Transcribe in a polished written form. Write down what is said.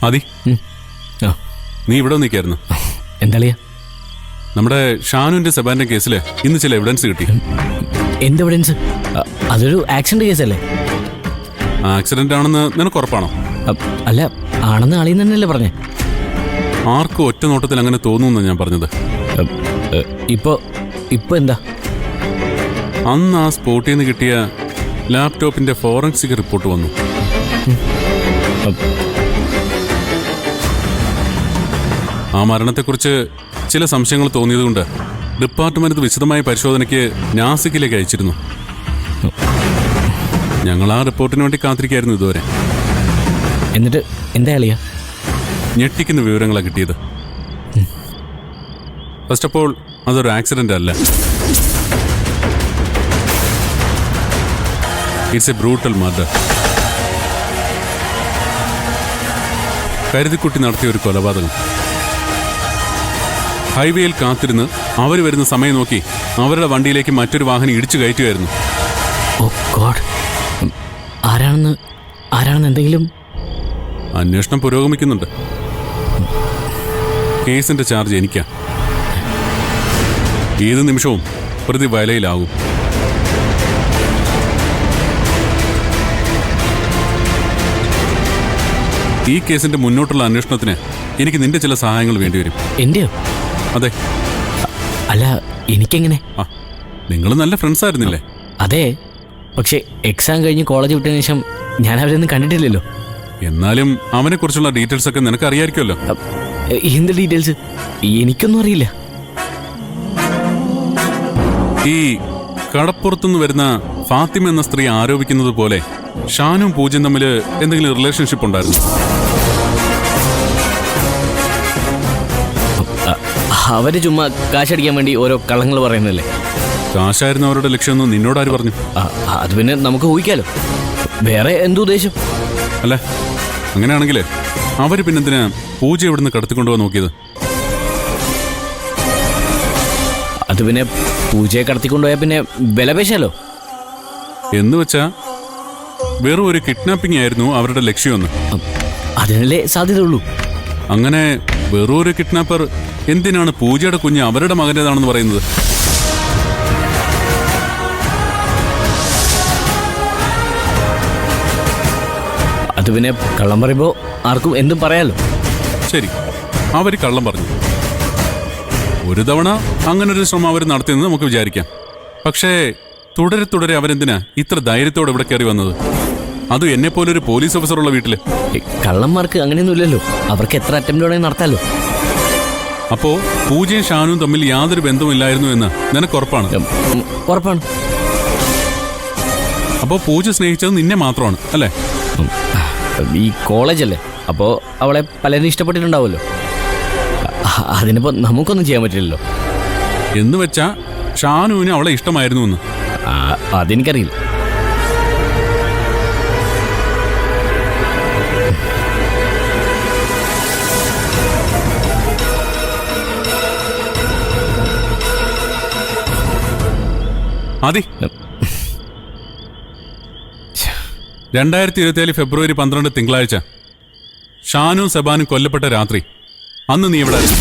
ആദി, നീ ഇവിടെ നിൽക്കായിരുന്നു. എന്താളിയാ? നമ്മുടെ ഷാനുവിന്റെ സെബാന്റെ കേസിൽ ഇന്ന് ചില എവിഡൻസ് കിട്ടി. എന്ത് എവിഡൻസ്? അതൊരു ആക്സിഡന്റ് കേസല്ലേ? ആക്സിഡന്റ് ആണെന്ന് നിനക്ക് ഉറപ്പാണോ? അല്ല, ആണെന്ന് ആളിന്ന് തന്നെയല്ലേ പറഞ്ഞേ? ആർക്കും ഒറ്റ നോട്ടത്തിൽ അങ്ങനെ തോന്നുമെന്ന് ഞാൻ പറഞ്ഞത്. ഇപ്പൊ എന്താ? അന്ന് ആ സ്പോട്ടിൽ നിന്ന് കിട്ടിയ ലാപ്ടോപ്പിന്റെ ഫോറൻസിക് റിപ്പോർട്ട് വന്നു. ആ മരണത്തെക്കുറിച്ച് ചില സംശയങ്ങൾ തോന്നിയതുകൊണ്ട് ഡിപ്പാർട്ട്മെന്റ് വിശദമായ പരിശോധനയ്ക്ക് നാസിക്കിലേക്ക് അയച്ചിരുന്നു. ഞങ്ങൾ ആ റിപ്പോർട്ടിന് വേണ്ടി കാത്തിരിക്കായിരുന്നു ഇതുവരെ. എന്നിട്ട് എന്താ അളിയാ? ഞെട്ടിക്കുന്ന വിവരങ്ങളാണ് കിട്ടിയത്. ഫസ്റ്റ് ഓഫ് ഓൾ, അതൊരു ആക്സിഡന്റ് അല്ല. It's a brutal murder. കരുതിക്കുട്ടി നടത്തിയ ഒരു കൊലപാതകം. ഹൈവേയിൽ കാത്തിരുന്ന് അവർ വരുന്ന സമയം നോക്കി അവരുടെ വണ്ടിയിലേക്ക് മറ്റൊരു വാഹനം ഇടിച്ചു കയറ്റുകയായിരുന്നു. ഓ ഗോഡ്! ആരാണെന്ന് എന്തെങ്കിലും? അന്വേഷണം പുരോഗമിക്കുന്നുണ്ട്. കേസിന്റെ ചാർജ് എനിക്കാ. ഏത് നിമിഷവും പ്രതി വലയിലാകും. ഈ കേസിന്റെ മുന്നോട്ടുള്ള അന്വേഷണത്തിന് എനിക്ക് നിന്റെ ചില സഹായങ്ങൾ വേണ്ടിവരും. എന്റെയോ? അതെ. അല്ല, എനിക്കെങ്ങനെ? നിങ്ങൾ നല്ല ഫ്രണ്ട്സ് ആയിരുന്നില്ലേ? അതെ, പക്ഷെ എക്സാം കഴിഞ്ഞ് കോളേജ് വിട്ടതിന് ശേഷം ഞാൻ അവരൊന്നും കണ്ടിട്ടില്ലല്ലോ. എന്നാലും അവനെ കുറിച്ചുള്ള ഡീറ്റെയിൽസ് ഒക്കെ നിനക്ക് അറിയാമായിരിക്കുമല്ലോ. എന്ത് ഡീറ്റെയിൽസ്? എനിക്കൊന്നും അറിയില്ല. ഈ കടപ്പുറത്തുനിന്ന് വരുന്ന ഫാത്തിമ എന്ന സ്ത്രീ ആരോപിക്കുന്നത് പോലെ ഷാനും പൂജയും തമ്മിൽ എന്തെങ്കിലും റിലേഷൻഷിപ്പ് ഉണ്ടായിരുന്നു? അവര് ചുമ്മാ കാശടിക്കാൻ വേണ്ടി ഓരോ കള്ളങ്ങൾ പറയുന്നല്ലേ? കാശായിരുന്നു അവരുടെ ലക്ഷ്യമെന്ന് നിന്നോട് ആര് പറഞ്ഞു? അത് പിന്നെ നമുക്ക് ഊഹിക്കാലോ. വേറെ എന്തു ഉദ്ദേശം? അല്ല, അങ്ങനെയാണെങ്കിൽ അവര് പിന്നെന്തിനാ പൂജ ഇവിടുന്ന് കടത്തിക്കൊണ്ടുപോകാൻ നോക്കിയത്? അത് പിന്നെ പൂജയെ കടത്തിക്കൊണ്ടുപോയാൽ പിന്നെ വിലപേശാലോ. എന്ന് വെച്ചാ വെറും ഒരു കിഡ്നാപ്പിംഗ് ആയിരുന്നു അവരുടെ ലക്ഷ്യമെന്ന്? അതിനല്ലേ സാധ്യതയുള്ളൂ. അങ്ങനെ വെറും ഒരു കിഡ്നാപ്പർ എന്തിനാണ് പൂജയുടെ കുഞ്ഞ് അവരുടെ മകൻ്റെതാണെന്ന് പറയുന്നത്? അത് പിന്നെ കള്ളം പറയുമ്പോ ആർക്കും എന്തും പറയാലോ. ശരി, അവര് കള്ളം പറഞ്ഞു. ഒരു തവണ അങ്ങനൊരു ശ്രമം അവർ നടത്തിയെന്ന് നമുക്ക് വിചാരിക്കാം. പക്ഷേ തുടരെ അവരെന്തിനാ ഇത്ര ധൈര്യത്തോടെ ഇവിടെ കയറി വന്നത്? അതും എന്നെ പോലൊരു പോലീസ് ഓഫീസറുള്ള വീട്ടില്. കള്ളന്മാർക്ക് അങ്ങനെയൊന്നുമില്ലല്ലോ. അവർക്ക് എത്ര അറ്റംപ്റ്റ് വേണമെങ്കിൽ നടത്താലോ. അപ്പോ പൂജയും ഷാനും തമ്മിൽ യാതൊരു ബന്ധവുമില്ലായിരുന്നു എന്ന് നിനക്ക് ഉറപ്പാണ്? ഉറപ്പാണ്. അപ്പോ പൂജ സ്നേഹിച്ചത് നിന്നെ മാത്രമാണ് അല്ലേ? ഈ കോളേജല്ലേ, അപ്പോ അവളെ പലരും ഇഷ്ടപ്പെട്ടിട്ടുണ്ടാവുമല്ലോ. അതിനിപ്പോ നമുക്കൊന്നും ചെയ്യാൻ പറ്റില്ലല്ലോ. എന്ന് വെച്ചാ ഷാനുവിന് അവളെ ഇഷ്ടമായിരുന്നു എന്ന്? അതെനിക്കറിയില്ല. ആദി, 2027 ഫെബ്രുവരി 12 തിങ്കളാഴ്ച ഷാനും സെബാനും കൊല്ലപ്പെട്ട രാത്രി, അന്ന് നീ എവിടെ ആയിരുന്നു?